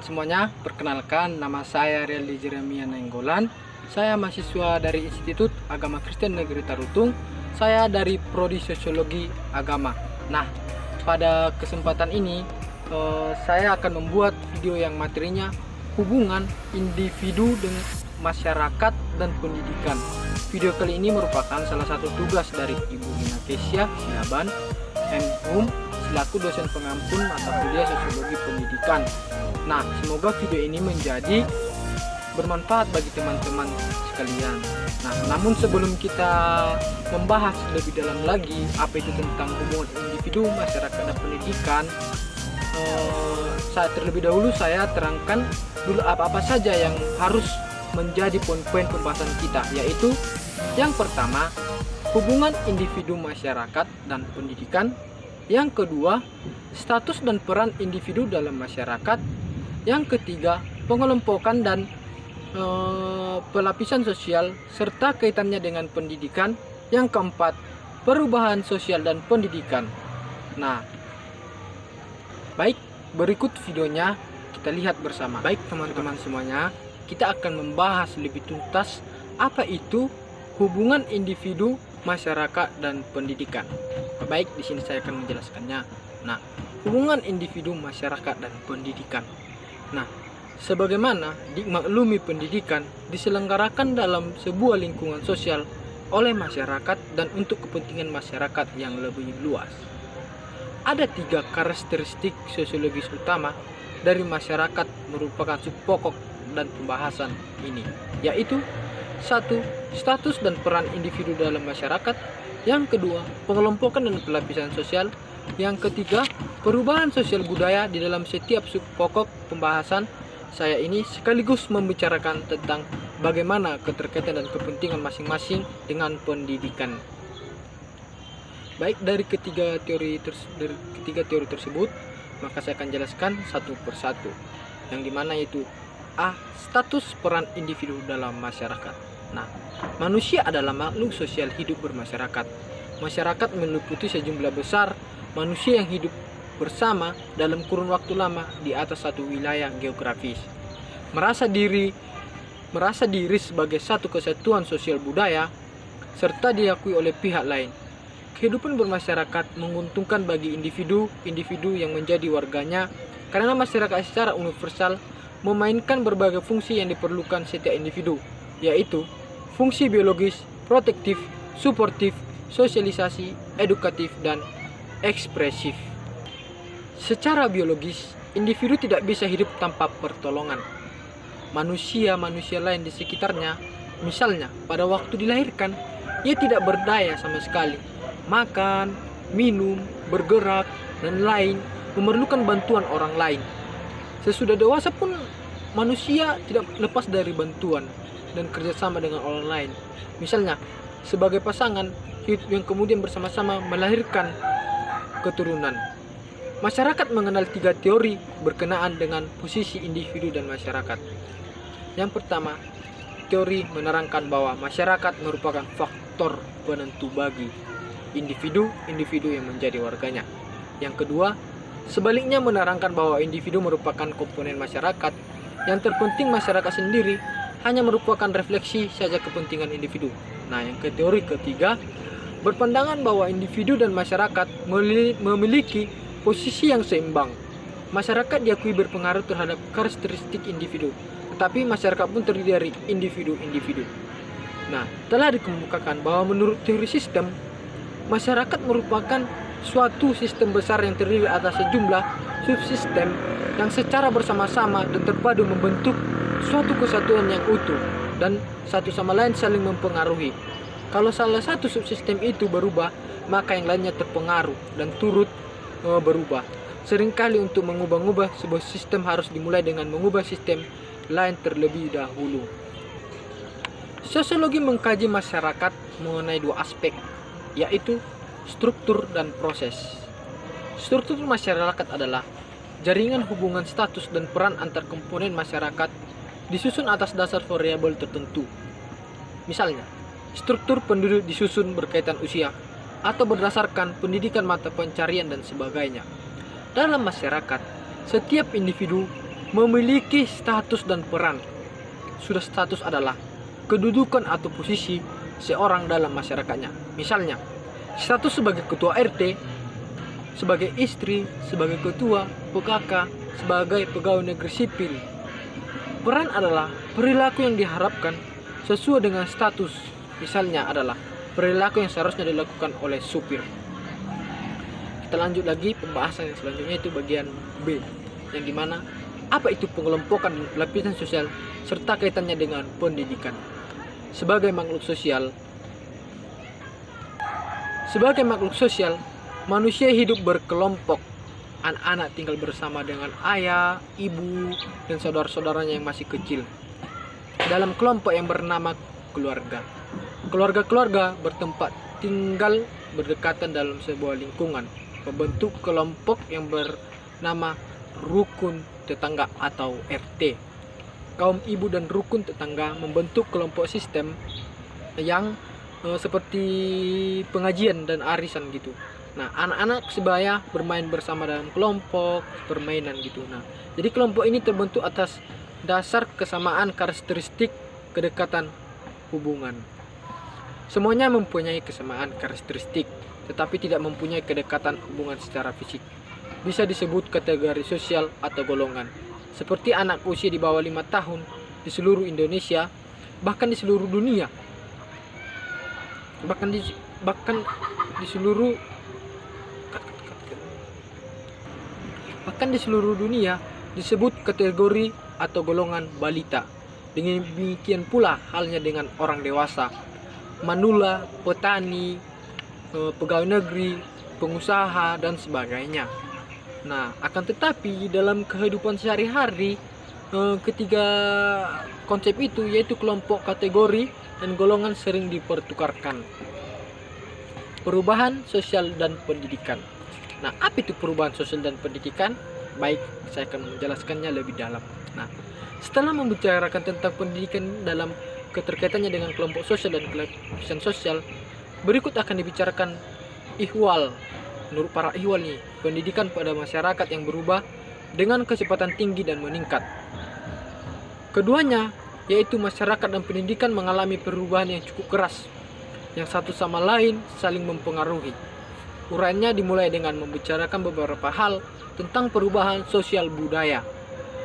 semuanya, perkenalkan nama saya Rialdi Jeremia Nainggolan. Saya mahasiswa dari Institut Agama Kristen Negeri Tarutung. Saya dari Prodi Sosiologi Agama. Nah, pada kesempatan ini saya akan membuat video yang materinya hubungan individu dengan masyarakat dan pendidikan. Video kali ini merupakan salah satu tugas dari Ibu Mina Kesia Siaban, M.Hum, selaku dosen pengampun mata kuliah Sosiologi Pendidikan. Nah, semoga video ini menjadi bermanfaat bagi teman-teman sekalian. Nah, namun sebelum kita membahas lebih dalam lagi apa itu tentang hubungan individu, masyarakat, dan pendidikan, terlebih dahulu saya terangkan dulu apa-apa saja yang harus menjadi poin-poin pembahasan kita, yaitu yang pertama, hubungan individu, masyarakat, dan pendidikan. Yang kedua, status dan peran individu dalam masyarakat. Yang ketiga, pengelompokan dan pelapisan sosial serta kaitannya dengan pendidikan. Yang keempat, perubahan sosial dan pendidikan. Nah, baik, berikut videonya kita lihat bersama. Baik teman-teman semuanya, kita akan membahas lebih tuntas apa itu hubungan individu, masyarakat, dan pendidikan. Baik, di sini saya akan menjelaskannya. Nah, hubungan individu, masyarakat, dan pendidikan. Nah, sebagaimana dimaklumi, pendidikan diselenggarakan dalam sebuah lingkungan sosial oleh masyarakat dan untuk kepentingan masyarakat yang lebih luas. Ada 3 karakteristik sosiologis utama dari masyarakat merupakan sub pokok dan pembahasan ini, yaitu 1. Status dan peran individu dalam masyarakat. Yang kedua, pengelompokan dan pelapisan sosial. Yang ketiga, perubahan sosial budaya. Di dalam setiap sub pokok pembahasan saya ini sekaligus membicarakan tentang bagaimana keterkaitan dan kepentingan masing-masing dengan pendidikan. Baik, dari ketiga teori tersebut, maka saya akan jelaskan satu persatu. Yang dimana itu A. Status peran individu dalam masyarakat. Nah, manusia adalah makhluk sosial hidup bermasyarakat. Masyarakat meliputi sejumlah besar manusia yang hidup bersama dalam kurun waktu lama di atas satu wilayah geografis. Merasa diri sebagai satu kesatuan sosial budaya serta diakui oleh pihak lain. Kehidupan bermasyarakat menguntungkan bagi individu yang menjadi warganya karena masyarakat secara universal memainkan berbagai fungsi yang diperlukan setiap individu, yaitu fungsi biologis, protektif, suportif, sosialisasi, edukatif, dan ekspresif. Secara biologis, individu tidak bisa hidup tanpa pertolongan manusia lain di sekitarnya. Misalnya, pada waktu dilahirkan, ia tidak berdaya sama sekali. Makan, minum, bergerak, dan lain memerlukan bantuan orang lain. Sesudah dewasa pun manusia tidak lepas dari bantuan dan kerjasama dengan orang lain. Misalnya, sebagai pasangan hidup yang kemudian bersama-sama melahirkan keturunan. Masyarakat mengenal 3 teori berkenaan dengan posisi individu dan masyarakat. Yang pertama, teori menerangkan bahwa masyarakat merupakan faktor penentu bagi individu yang menjadi warganya. Yang kedua, sebaliknya menerangkan bahwa individu merupakan komponen masyarakat. Yang terpenting masyarakat sendiri hanya merupakan refleksi saja kepentingan individu. Nah, yang teori ketiga berpandangan bahwa individu dan masyarakat memiliki posisi yang seimbang. Masyarakat diakui berpengaruh terhadap karakteristik individu, tetapi masyarakat pun terdiri dari individu-individu. Nah, telah dikemukakan bahwa menurut teori sistem, masyarakat merupakan suatu sistem besar yang terdiri atas sejumlah subsistem yang secara bersama-sama dan terpadu membentuk suatu kesatuan yang utuh dan satu sama lain saling mempengaruhi. Kalau salah satu subsistem itu berubah, maka yang lainnya terpengaruh dan turut berubah. Seringkali untuk mengubah sebuah sistem harus dimulai dengan mengubah sistem lain terlebih dahulu. Sosiologi mengkaji masyarakat mengenai 2 aspek, yaitu struktur dan proses. Struktur masyarakat adalah jaringan hubungan status dan peran antar komponen masyarakat disusun atas dasar variabel tertentu. Misalnya, struktur penduduk disusun berkaitan usia atau berdasarkan pendidikan mata pencarian dan sebagainya. Dalam masyarakat, setiap individu memiliki status dan peran. Sudah status adalah kedudukan atau posisi seorang dalam masyarakatnya. Misalnya, status sebagai ketua RT, sebagai istri, sebagai ketua PKK, sebagai pegawai negeri sipil. Peran adalah perilaku yang diharapkan sesuai dengan status. Misalnya adalah perilaku yang seharusnya dilakukan oleh supir. Kita lanjut lagi pembahasan yang selanjutnya, itu bagian B, yang dimana apa itu pengelompokan dan pelapisan sosial serta kaitannya dengan pendidikan. Sebagai makhluk sosial, manusia hidup berkelompok. Anak-anak tinggal bersama dengan ayah, ibu, dan saudara-saudaranya yang masih kecil dalam kelompok yang bernama keluarga. Keluarga-keluarga bertempat tinggal berdekatan dalam sebuah lingkungan, membentuk kelompok yang bernama rukun tetangga atau RT. Kaum ibu dan rukun tetangga membentuk kelompok sistem yang seperti pengajian dan arisan gitu. Nah, anak-anak sebaya bermain bersama dalam kelompok permainan gitu. Nah, jadi kelompok ini terbentuk atas dasar kesamaan karakteristik kedekatan hubungan. Semuanya mempunyai kesamaan karakteristik, tetapi tidak mempunyai kedekatan hubungan secara fisik. Bisa disebut kategori sosial atau golongan. Seperti anak usia di bawah 5 tahun di seluruh Indonesia, bahkan di seluruh dunia. Bahkan di seluruh dunia disebut kategori atau golongan balita. Demikian pula halnya dengan orang dewasa, manula, petani, pegawai negeri, pengusaha, dan sebagainya. Nah, akan tetapi dalam kehidupan sehari-hari, ketiga konsep itu, yaitu kelompok, kategori, dan golongan, sering dipertukarkan. Perubahan sosial dan pendidikan. Nah, apa itu perubahan sosial dan pendidikan? Baik, saya akan menjelaskannya lebih dalam. Nah, setelah membicarakan tentang pendidikan dalam keterkaitannya dengan kelompok sosial dan kelapisan sosial, berikut akan dibicarakan ihwal. Menurut para ihwal nih, pendidikan pada masyarakat yang berubah dengan kecepatan tinggi dan meningkat. Keduanya, yaitu masyarakat dan pendidikan, mengalami perubahan yang cukup keras, yang satu sama lain saling mempengaruhi. Uraiannya dimulai dengan membicarakan beberapa hal tentang perubahan sosial budaya.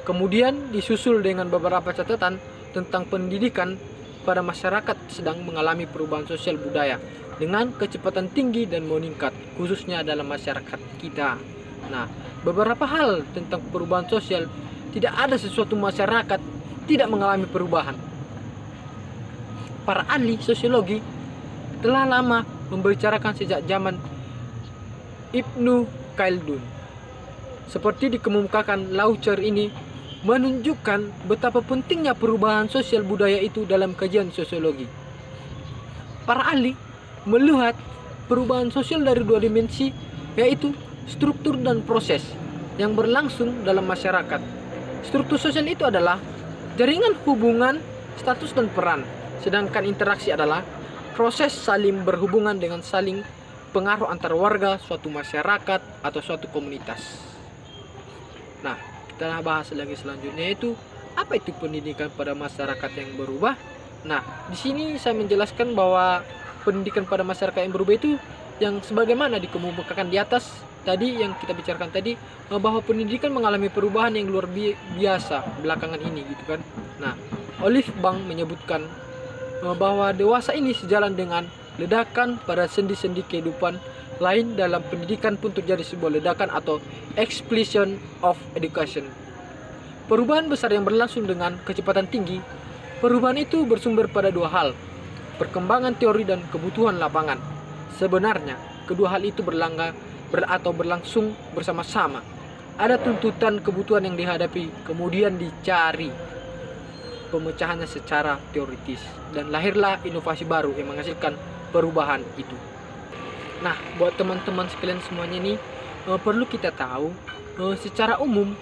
Kemudian disusul dengan beberapa catatan tentang pendidikan pada masyarakat sedang mengalami perubahan sosial budaya dengan kecepatan tinggi dan meningkat, khususnya dalam masyarakat kita. Nah, beberapa hal tentang perubahan sosial, tidak ada sesuatu masyarakat tidak mengalami perubahan. Para ahli sosiologi telah lama membicarakan sejak zaman Ibnu Khaldun. Seperti dikemukakan Laucher ini menunjukkan betapa pentingnya perubahan sosial budaya itu dalam kajian sosiologi. Para ahli melihat perubahan sosial dari dua dimensi, yaitu struktur dan proses yang berlangsung dalam masyarakat. Struktur sosial itu adalah jaringan hubungan, status dan peran, sedangkan interaksi adalah proses saling berhubungan dengan saling pengaruh antar warga suatu masyarakat atau suatu komunitas. Nah, kita bahas lagi selanjutnya, itu apa itu pendidikan pada masyarakat yang berubah. Nah, di sini saya menjelaskan bahwa pendidikan pada masyarakat yang berubah itu yang sebagaimana dikemukakan di atas tadi, yang kita bicarakan tadi, bahwa pendidikan mengalami perubahan yang luar biasa belakangan ini gitu kan. Nah, Olive Bang menyebutkan bahwa dewasa ini sejalan dengan ledakan pada sendi-sendi kehidupan lain. Dalam pendidikan pun terjadi sebuah ledakan atau explosion of education. Perubahan besar yang berlangsung dengan kecepatan tinggi. Perubahan itu bersumber pada dua hal, perkembangan teori dan kebutuhan lapangan. Sebenarnya kedua hal itu berlangsung bersama-sama. Ada tuntutan kebutuhan yang dihadapi, kemudian dicari pemecahannya secara teoritis, dan lahirlah inovasi baru yang menghasilkan perubahan itu. Nah, buat teman-teman sekalian semuanya ini, perlu kita tahu secara umum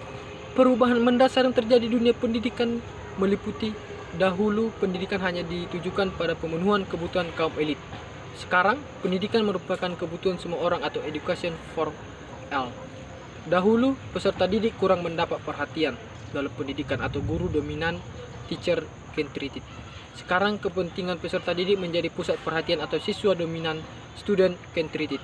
perubahan mendasar yang terjadi di dunia pendidikan meliputi: dahulu pendidikan hanya ditujukan pada pemenuhan kebutuhan kaum elit. Sekarang pendidikan merupakan kebutuhan semua orang atau education for all. Dahulu peserta didik kurang mendapat perhatian, dalam pendidikan atau guru dominan, teacher centered. Sekarang kepentingan peserta didik menjadi pusat perhatian atau siswa dominan, student centered.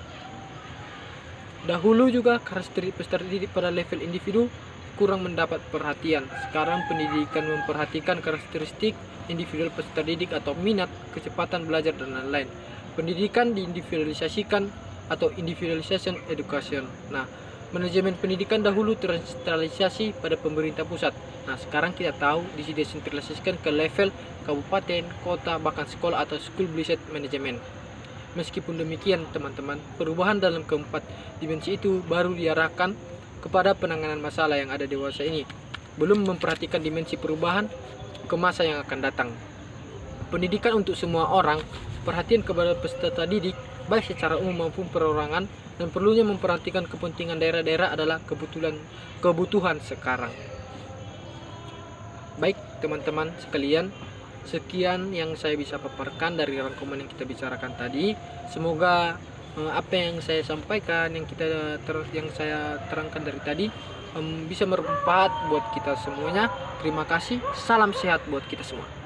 Dahulu juga karakteristik peserta didik pada level individu kurang mendapat perhatian. Sekarang pendidikan memperhatikan karakteristik individual peserta didik atau minat, kecepatan belajar, dan lain-lain. Pendidikan diindividualisasikan atau individualization education. Nah, manajemen pendidikan dahulu tersentralisasi pada pemerintah pusat. Nah, sekarang kita tahu didesentralisasikan ke level kabupaten, kota, bahkan sekolah atau school based management. Meskipun demikian, teman-teman, perubahan dalam keempat dimensi itu baru diarahkan kepada penanganan masalah yang ada dewasa ini, belum memperhatikan dimensi perubahan ke masa yang akan datang. Pendidikan untuk semua orang, perhatian kepada peserta didik baik secara umum maupun perorangan, dan perlunya memperhatikan kepentingan daerah-daerah adalah kebutuhan sekarang. Baik teman-teman sekalian, sekian yang saya bisa paparkan dari rangkuman yang kita bicarakan tadi. Semoga apa yang saya sampaikan, yang saya terangkan dari tadi bisa bermanfaat buat kita semuanya. Terima kasih, salam sehat buat kita semua.